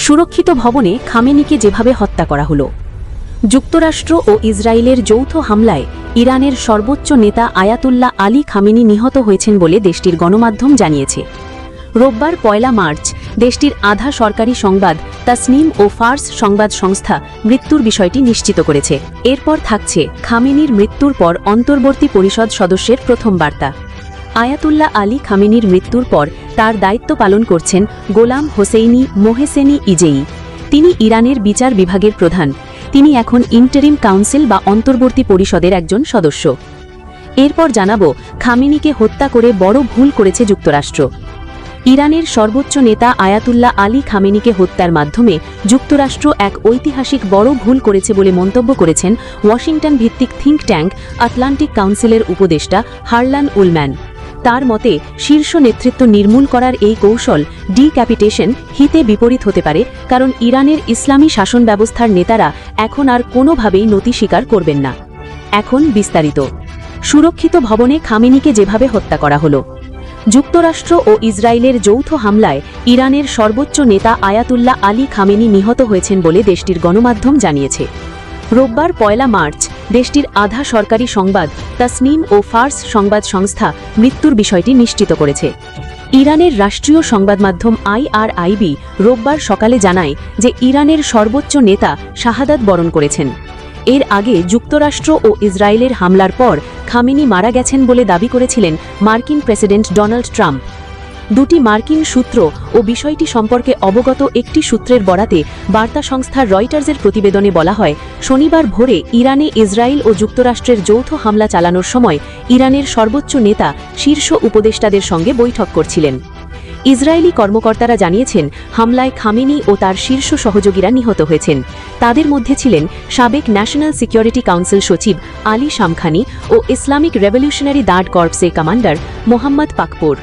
সুরক্ষিত ভবনে খামেনিকে যেভাবে হত্যা করা হলো। যুক্তরাষ্ট্র ও ইসরায়েলের যৌথ হামলায় ইরানের সর্বোচ্চ নেতা আয়াতুল্লাহ আলী খামেনি নিহত হয়েছেন বলে দেশটির গণমাধ্যম জানিয়েছে। রোববার ১ মার্চ দেশটির আধা সরকারি সংবাদ তাসনিম ও ফার্স সংবাদ সংস্থা মৃত্যুর বিষয়টি নিশ্চিত করেছে। এরপর থাকছে খামেনির মৃত্যুর পর অন্তর্বর্তী পরিষদ সদস্যের প্রথম বার্তা। আয়াতুল্লাহ আলী খামেনির মৃত্যুর পর তার দায়িত্ব পালন করছেন গোলাম হোসেইনি মোহেসেনি ইজেই। তিনি ইরানের বিচার বিভাগের প্রধান। তিনি এখন ইন্টারিম কাউন্সিল বা অন্তর্বর্তী পরিষদের একজন সদস্য। এরপর জানাবো খামেনিকে হত্যা করে বড় ভুল করেছে যুক্তরাষ্ট্র। ইরানের সর্বোচ্চ নেতা আয়াতুল্লাহ আলী খামেনিকে হত্যার মাধ্যমে যুক্তরাষ্ট্র এক ঐতিহাসিক বড় ভুল করেছে বলে মন্তব্য করেছেন ওয়াশিংটন ভিত্তিক থিঙ্ক ট্যাঙ্ক আটলান্টিক কাউন্সিলের উপদেষ্টা হারলান উলম্যান। তার মতে শীর্ষ নেতৃত্ব নির্মূল করার এই কৌশল ডিক্যাপিটেশন হিতে বিপরীত হতে পারে, কারণ ইরানের ইসলামী শাসন ব্যবস্থার নেতারা এখন আর কোনোভাবেই নতি স্বীকার করবেন না। এখন বিস্তারিত। সুরক্ষিত ভবনে খামেনিকে যেভাবে হত্যা করা হলো। যুক্তরাষ্ট্র ও ইসরায়েলের যৌথ হামলায় ইরানের সর্বোচ্চ নেতা আয়াতুল্লাহ আলী খামেনি নিহত হয়েছেন বলে দেশটির গণমাধ্যম জানিয়েছে। রোববার ১ মার্চ দেশটির আধা সরকারি সংবাদ তাসনিম ও ফার্স সংবাদ সংস্থা মৃত্যুর বিষয়টি নিশ্চিত করেছে। ইরানের রাষ্ট্রীয় সংবাদ মাধ্যম IRIB রোববার সকালে জানায় যে ইরানের সর্বোচ্চ নেতা শাহাদাত বরণ করেছেন। এর আগে যুক্তরাষ্ট্র ও ইসরায়েলের হামলার পর খামেনি মারা গেছেন বলে দাবি করেছিলেন মার্কিন প্রেসিডেন্ট ডোনাল্ড ট্রাম্প। দুটি মার্কিন সূত্র ও বিষয়টি সম্পর্কে অবগত একটি সূত্রের বরাতে বার্তা সংস্থা রয়টার্সের প্রতিবেদনে বলা হয়, শনিবার ভোরে ইরানে ইসরায়েল ও যুক্তরাষ্ট্রের যৌথ হামলা চালানোর সময় ইরানের সর্বোচ্চ নেতা শীর্ষ উপদেষ্টাদের সঙ্গে বৈঠক করছিলেন। ইসরায়েলি কর্মকর্তারা জানিয়েছেন হামলায় খামেনি ও তার শীর্ষ সহযোগীরা নিহত হয়েছেন। তাদের মধ্যে ছিলেন সাবেক ন্যাশনাল সিকিউরিটি কাউন্সিল সচিব আলী শামখানি ও ইসলামিক রেভলিউশনারি গার্ড কর্পসের কমান্ডার মোহাম্মদ পাকপোর।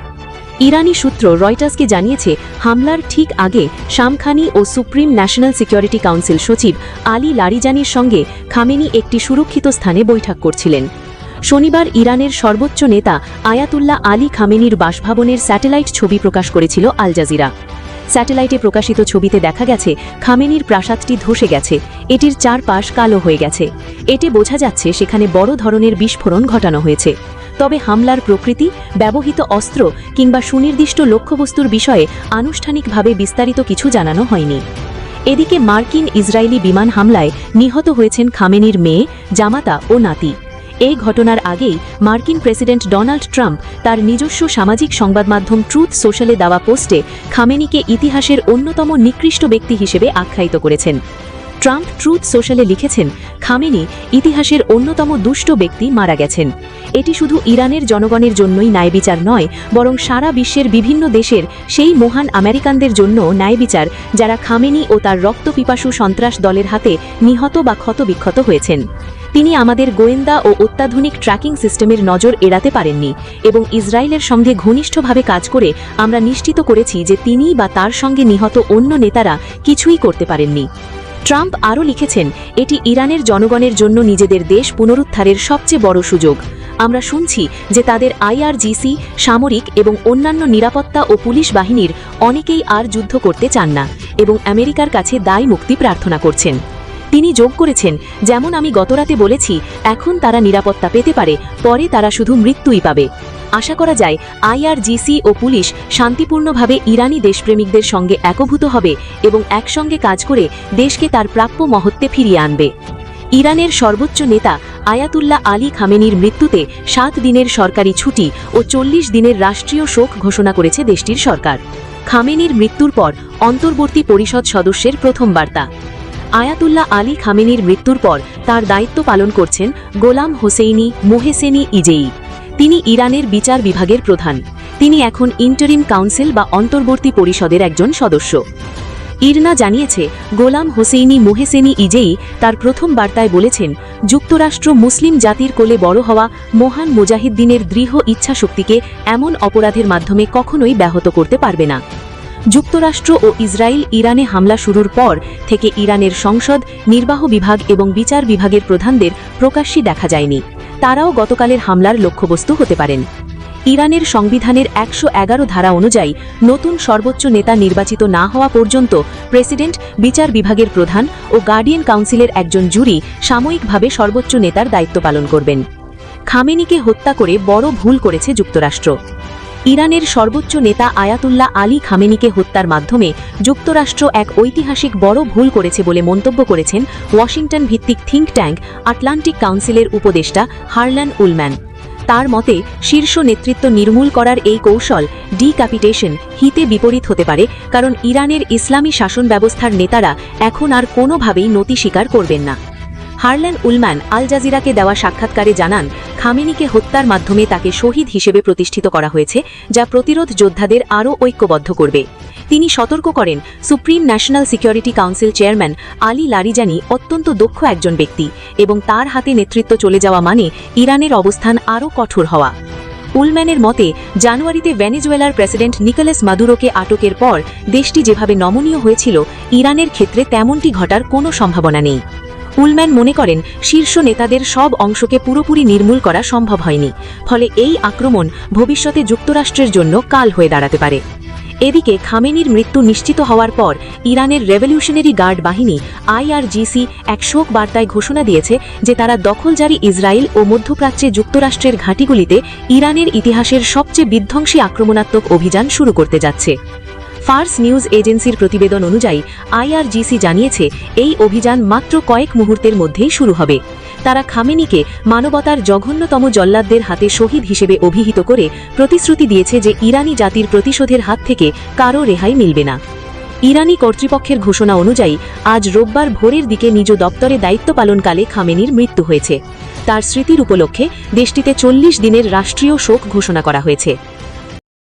ইরানি সূত্র রয়টার্সকে জানিয়েছে হামলার ঠিক আগে শামখানি ও সুপ্রিম ন্যাশনাল সিকিউরিটি কাউন্সিল সচিব আলী লারিজানির সঙ্গে খামেনি একটি সুরক্ষিত স্থানে বৈঠক করছিলেন। শনিবার ইরানের সর্বোচ্চ নেতা আয়াতুল্লাহ আলী খামেনির বাসভবনের স্যাটেলাইট ছবি প্রকাশ করেছিল আল জাজিরা। স্যাটেলাইটে প্রকাশিত ছবিতে দেখা গেছে খামেনির প্রাসাদটি ধসে গেছে, এটির চারপাশ কালো হয়ে গেছে। এতে বোঝা যাচ্ছে সেখানে বড় ধরনের বিস্ফোরণ ঘটানো হয়েছে। তবে হামলার প্রকৃতি, ব্যবহৃত অস্ত্র কিংবা সুনির্দিষ্ট লক্ষ্যবস্তুর বিষয়ে আনুষ্ঠানিকভাবে বিস্তারিত কিছু জানানো হয়নি। এদিকে মার্কিন ইসরায়েলি বিমান হামলায় নিহত হয়েছেন খামেনির মেয়ে, জামাতা ও নাতি। এই ঘটনার আগেই মার্কিন প্রেসিডেন্ট ডোনাল্ড ট্রাম্প তার নিজস্ব সামাজিক সংবাদ মাধ্যম ট্রুথ সোশ্যালে দেওয়া পোস্টে খামেনিকে ইতিহাসের অন্যতম নিকৃষ্ট ব্যক্তি হিসেবে আখ্যায়িত করেছেন। ট্রাম্প ট্রুথ সোশ্যালে লিখেছেন, খামেনি ইতিহাসের অন্যতম দুষ্ট ব্যক্তি মারা গেছেন। এটি শুধু ইরানের জনগণের জন্যই ন্যায়বিচার নয়, বরং সারা বিশ্বের বিভিন্ন দেশের সেই মহান আমেরিকানদের জন্য ন্যায়বিচার যারা খামেনি ও তার রক্তপিপাসু সন্ত্রাস দলের হাতে নিহত বা ক্ষতবিক্ষত হয়েছেন। তিনি আমাদের গোয়েন্দা ও অত্যাধুনিক ট্র্যাকিং সিস্টেমের নজর এড়াতে পারেননি এবং ইসরায়েলের সঙ্গে ঘনিষ্ঠভাবে কাজ করে আমরা নিশ্চিত করেছি যে তিনি বা তার সঙ্গে নিহত অন্য নেতারা কিছুই করতে পারেননি। ট্রাম্প আরও লিখেছেন, এটি ইরানের জনগণের জন্য নিজেদের দেশ পুনরুদ্ধারের সবচেয়ে বড় সুযোগ। আমরা শুনছি যে তাদের IRGC, সামরিক এবং অন্যান্য নিরাপত্তা ও পুলিশ বাহিনীর অনেকেই আর যুদ্ধ করতে চান না এবং আমেরিকার কাছে দায় মুক্তি প্রার্থনা করছেন। তিনি যোগ করেছেন, যেমন আমি গতরাতে বলেছি, এখন তারা নিরাপত্তা পেতে পারে, পরে তারা শুধু মৃত্যুই পাবে। আশা করা যায় IRGC ও পুলিশ শান্তিপূর্ণভাবে ইরানি দেশপ্রেমিকদের সঙ্গে একভূত হবে এবং একসঙ্গে কাজ করে দেশকে তার প্রাপ্য মহত্বে ফিরিয়ে আনবে। ইরানের সর্বোচ্চ নেতা আয়াতুল্লাহ আলী খামেনির মৃত্যুতে 7 দিনের সরকারি ছুটি ও 40 দিনের রাষ্ট্রীয় শোক ঘোষণা করেছে দেশটির সরকার। খামেনির মৃত্যুর পর অন্তর্বর্তী পরিষদ সদস্যের প্রথম বার্তা। আয়াতুল্লাহ আলী খামেনির মৃত্যুর পর তার দায়িত্ব পালন করছেন গোলাম হোসেইনি মোহেসেনি ইজেই। তিনি ইরানের বিচার বিভাগের প্রধান। তিনি এখন ইন্টারিম কাউন্সিল বা অন্তর্বর্তী পরিষদের একজন সদস্য। ইরনা জানিয়েছে, গোলাম হোসেইনি মোহেসেনি ইজেই তার প্রথম বার্তায় বলেছেন, যুক্তরাষ্ট্র মুসলিম জাতির কোলে বড় হওয়া মহান মুজাহিদ্দিনের দৃঢ় ইচ্ছাশক্তিকে এমন অপরাধের মাধ্যমে কখনোই ব্যাহত করতে পারবে না। যুক্তরাষ্ট্র ও ইসরায়েল ইরানে হামলা শুরুর পর থেকে ইরানের সংসদ, নির্বাহ বিভাগ এবং বিচার বিভাগের প্রধানদের প্রকাশ্যে দেখা যায়নি। তারাও গতকালের হামলার লক্ষ্যবস্তু হতে পারেন। ইরানের সংবিধানের ১১১ ধারা অনুযায়ী নতুন সর্বোচ্চ নেতা নির্বাচিত না হওয়া পর্যন্ত প্রেসিডেন্ট, বিচার বিভাগের প্রধান ও গার্ডিয়ান কাউন্সিলের একজন জুরি সাময়িকভাবে সর্বোচ্চ নেতার দায়িত্ব পালন করবেন। খামেনিকে হত্যা করে বড় ভুল করেছে যুক্তরাষ্ট্র। ইরানের সর্বোচ্চ নেতা আয়াতুল্লাহ আলী খামেনিকে হত্যার মাধ্যমে যুক্তরাষ্ট্র এক ঐতিহাসিক বড় ভুল করেছে বলে মন্তব্য করেছেন ওয়াশিংটন ভিত্তিক থিঙ্ক ট্যাঙ্ক আটলান্টিক কাউন্সিলের উপদেষ্টা হারল্যান উলম্যান। তার মতে শীর্ষ নেতৃত্ব নির্মূল করার এই কৌশল ডিক্যাপিটেশন হিতে বিপরীত হতে পারে, কারণ ইরানের ইসলামী শাসন ব্যবস্থার নেতারা এখন আর কোনোভাবেই নতি স্বীকার করবেন না। হারল্যান উলম্যান আল জাজিরাকে দেওয়া সাক্ষাৎকারে জানান, খামেনিকে হত্যার মাধ্যমে তাকে শহীদ হিসেবে প্রতিষ্ঠিত করা হয়েছে, যা প্রতিরোধ যোদ্ধাদের আরও ঐক্যবদ্ধ করবে। তিনি সতর্ক করেন, supreme National Security council chairman Ali Larijani অত্যন্ত দক্ষ একজন ব্যক্তি এবং তার হাতে নেতৃত্ব চলে যাওয়া মানে ইরানের অবস্থান আরও কঠোর হওয়া। উলম্যানের মতে জানুয়ারিতে ভেনেজুয়েলার প্রেসিডেন্ট নিকোলাস মাদুরোকে আটকের পর দেশটি যেভাবে নমনীয় হয়েছিল, ইরানের ক্ষেত্রে তেমনটি ঘটার কোনো সম্ভাবনা নেই। উলম্যান মনে করেন, শীর্ষ নেতাদের সব অংশকে পুরোপুরি নির্মূল করা সম্ভব হয়নি, ফলে এই আক্রমণ ভবিষ্যতে যুক্তরাষ্ট্রের জন্য কাল হয়ে দাঁড়াতে পারে। এদিকে খামেনির মৃত্যু নিশ্চিত হওয়ার পর ইরানের রেভলিউশনারি গার্ড বাহিনী IRGC এক শোক বার্তায় ঘোষণা দিয়েছে যে তারা দখলজারি ইসরায়েল ও মধ্যপ্রাচ্যে যুক্তরাষ্ট্রের ঘাঁটিগুলিতে ইরানের ইতিহাসের সবচেয়ে বিধ্বংসী আক্রমণাত্মক অভিযান শুরু করতে যাচ্ছে। ফার্স নিউজ এজেন্সির প্রতিবেদন অনুযায়ী IRGC জানিয়েছে, এই অভিযান মাত্র কয়েক মুহূর্তের মধ্যেই শুরু হবে। তারা খামেনিকে মানবতার জঘন্যতম জল্লাদদের হাতে শহীদ হিসেবে অভিহিত করে প্রতিশ্রুতি দিয়েছে যে ইরানি জাতির প্রতিশোধের হাত থেকে কারও রেহাই মিলবে না। ইরানি কর্তৃপক্ষের ঘোষণা অনুযায়ী আজ রোববার ভোরের দিকে নিজ দপ্তরে দায়িত্ব পালনকালে খামেনির মৃত্যু হয়েছে। তার স্মৃতির উপলক্ষে দেশটিতে ৪০ দিনের রাষ্ট্রীয় শোক ঘোষণা করা হয়েছে।